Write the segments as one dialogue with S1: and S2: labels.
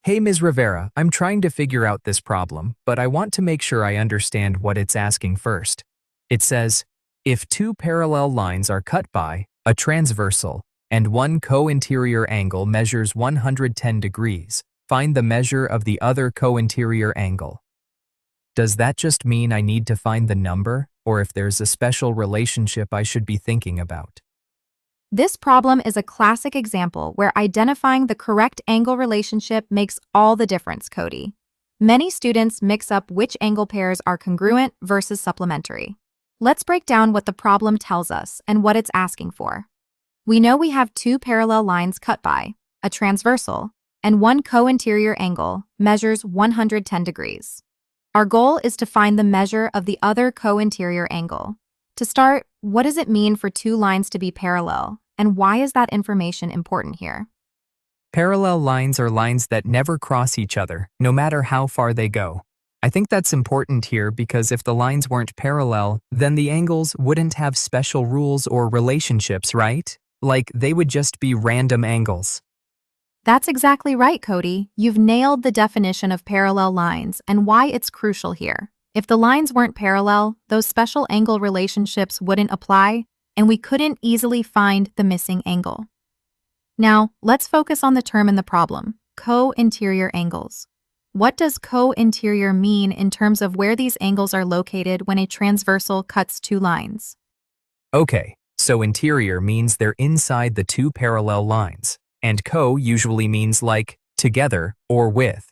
S1: Hey, Ms. Rivera, I'm trying to figure out this problem, but I want to make sure I understand what it's asking first. It says, if two parallel lines are cut by a transversal and one co-interior angle measures 110 degrees, find the measure of the other co-interior angle. Does that just mean I need to find the number, or if there's a special relationship I should be thinking about?
S2: This problem is a classic example where identifying the correct angle relationship makes all the difference, Cody. Many students mix up which angle pairs are congruent versus supplementary. Let's break down what the problem tells us and what it's asking for. We know we have two parallel lines cut by a transversal, and one co-interior angle measures 110 degrees. Our goal is to find the measure of the other co-interior angle. To start, what does it mean for two lines to be parallel? And why is that information important here?
S1: Parallel lines are lines that never cross each other, no matter how far they go. I think that's important here because if the lines weren't parallel, then the angles wouldn't have special rules or relationships, right? Like, they would just be random angles.
S2: That's exactly right, Cody. You've nailed the definition of parallel lines and why it's crucial here. If the lines weren't parallel, those special angle relationships wouldn't apply, and we couldn't easily find the missing angle. Now, let's focus on the term in the problem, co-interior angles. What does co-interior mean in terms of where these angles are located when a transversal cuts two lines?
S1: Okay, so interior means they're inside the two parallel lines, and co usually means like together or with.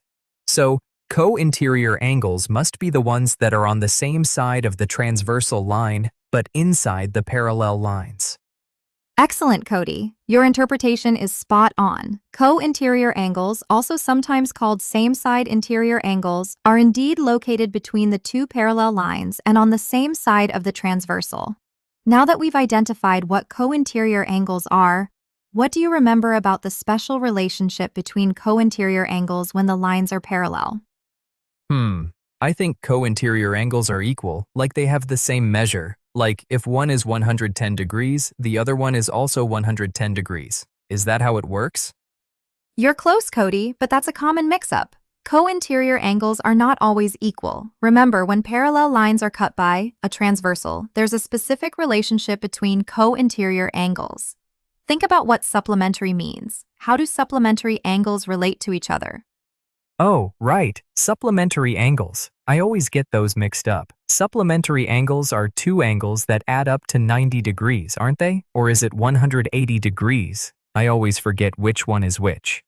S1: So, co-interior angles must be the ones that are on the same side of the transversal line but inside the parallel lines.
S2: Excellent, Cody. Your interpretation is spot on. Co-interior angles, also sometimes called same-side interior angles, are indeed located between the two parallel lines and on the same side of the transversal. Now that we've identified what co-interior angles are, what do you remember about the special relationship between co-interior angles when the lines are parallel?
S1: I think co-interior angles are equal, like they have the same measure. Like, if one is 110 degrees, the other one is also 110 degrees. Is that how it works?
S2: You're close, Cody, but that's a common mix-up. Co-interior angles are not always equal. Remember, when parallel lines are cut by a transversal, there's a specific relationship between co-interior angles. Think about what supplementary means. How do supplementary angles relate to each other?
S1: Oh, right, supplementary angles. I always get those mixed up. Supplementary angles are two angles that add up to 90 degrees, aren't they? Or is it 180 degrees? I always forget which one is which.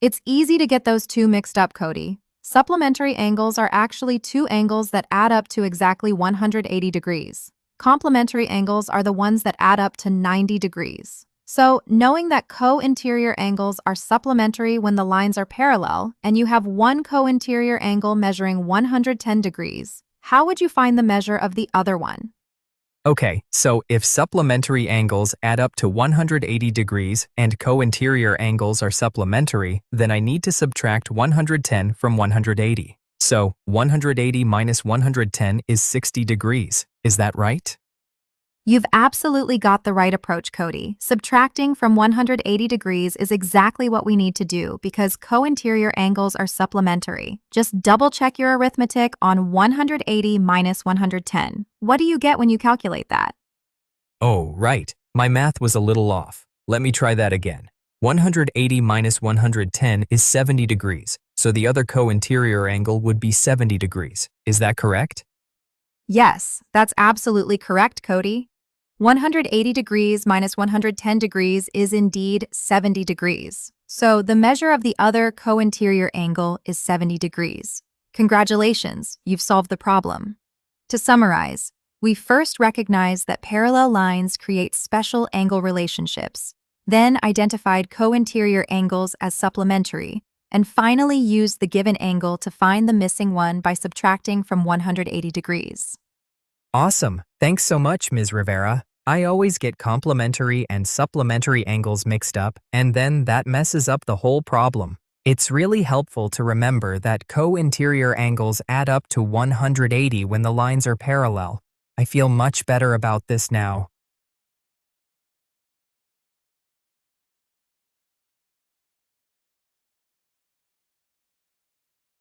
S2: It's easy to get those two mixed up, Cody. Supplementary angles are actually two angles that add up to exactly 180 degrees. Complementary angles are the ones that add up to 90 degrees. So, knowing that co-interior angles are supplementary when the lines are parallel, and you have one co-interior angle measuring 110 degrees, how would you find the measure of the other one?
S1: Okay, so if supplementary angles add up to 180 degrees and co-interior angles are supplementary, then I need to subtract 110 from 180. So 180 minus 110 is 60 degrees. Is that right?
S2: You've absolutely got the right approach, Cody. Subtracting from 180 degrees is exactly what we need to do because co-interior angles are supplementary. Just double-check your arithmetic on 180 minus 110. What do you get when you calculate that?
S1: Oh, right. My math was a little off. Let me try that again. 180 minus 110 is 70 degrees, so the other co-interior angle would be 70 degrees. Is that correct?
S2: Yes, that's absolutely correct, Cody. 180 degrees minus 110 degrees is indeed 70 degrees. So the measure of the other co-interior angle is 70 degrees. Congratulations, you've solved the problem. To summarize, we first recognized that parallel lines create special angle relationships, then identified co-interior angles as supplementary, and finally used the given angle to find the missing one by subtracting from 180 degrees.
S1: Awesome. Thanks so much, Ms. Rivera. I always get complementary and supplementary angles mixed up, and then that messes up the whole problem. It's really helpful to remember that co-interior angles add up to 180 when the lines are parallel. I feel much better about this now.